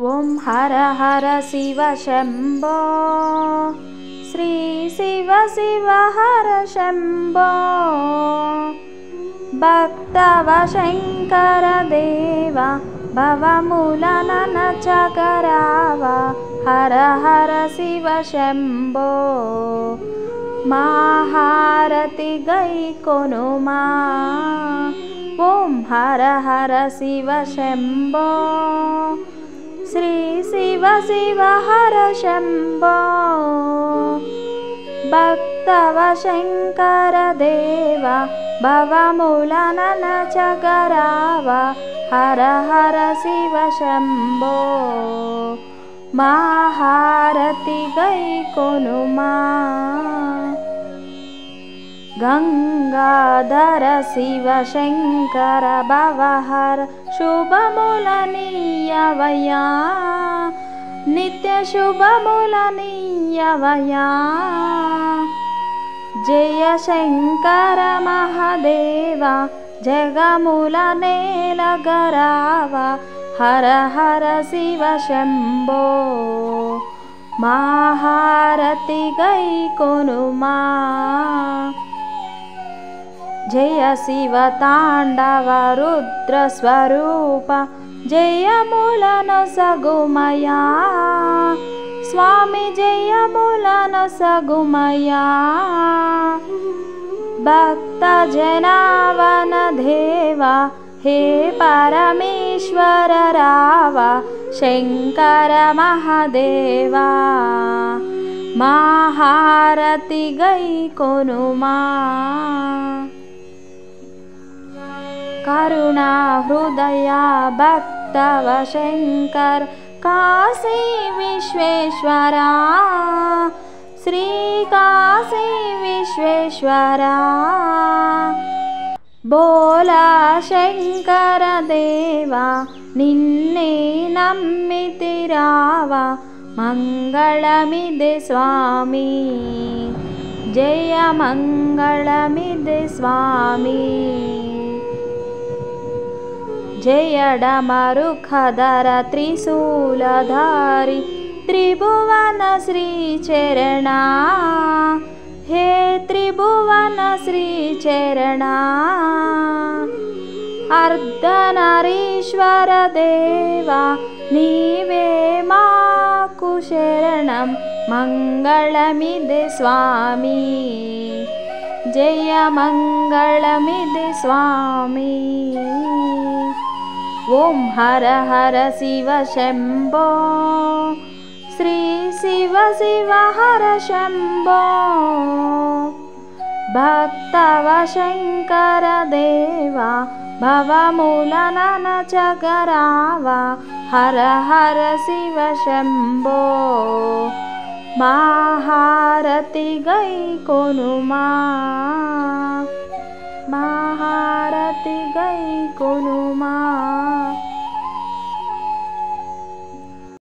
ఓం హర హర శివ శంభో శ్రీ శివ శివ హర శంభో భక్తవ శంకర దేవ భవములన చకరావ హర హర శివ శంభో మహారతి గై కొనుమా ఓం హర హర శివ శంభో శ్రీ శివ శివ హర శంభో భక్తవ శంకర దేవ భవములన చకరావ హర హర శివ శంభో మహారతి గై కొనుమా గంగాధర శివ శంకర భవహర శుభములనీయవయా నిత్య శుభములనీయవయా జయ శంకర మహాదేవ జగముల నేలగరావ హర హర శివ శంభో మహారతి గై కొనుమా జయ శివ తాండవ రుద్ర స్వరూప జయములను సగుమయా స్వామి జయములను సగుమయా భక్త జనావన దేవ హే పరమేశ్వర రావ శంకర మహాదేవా మహారతి గై కొనుమా కరుణా హృదయ భక్తవ శంకర్ కాశీ విశ్వేశ్వరా శ్రీ కాశీ విశ్వేశ్వరా బోలా శంకర దేవా నిన్నే నమ్మితిరావ మంగళమిదే స్వామి జయ మంగళమిదే స్వామి జయడమరుఖధర త్రిశూలధారి త్రిభువన శ్రీచరణా హే త్రిభువన శ్రీచరణా అర్ధనరీశ్వర దేవా నీవే మాకు శరణం మంగళమిదే స్వామి జయ మంగళమిదే స్వామి ఓం హర హర శివ శంభో శ్రీ శివ శివ హర శంభో భక్తవ శంకర దేవ భవములన చకరావ హర హర శివ శంభో మహారతి గై కొనుమా మహారతి గై కొనుమా।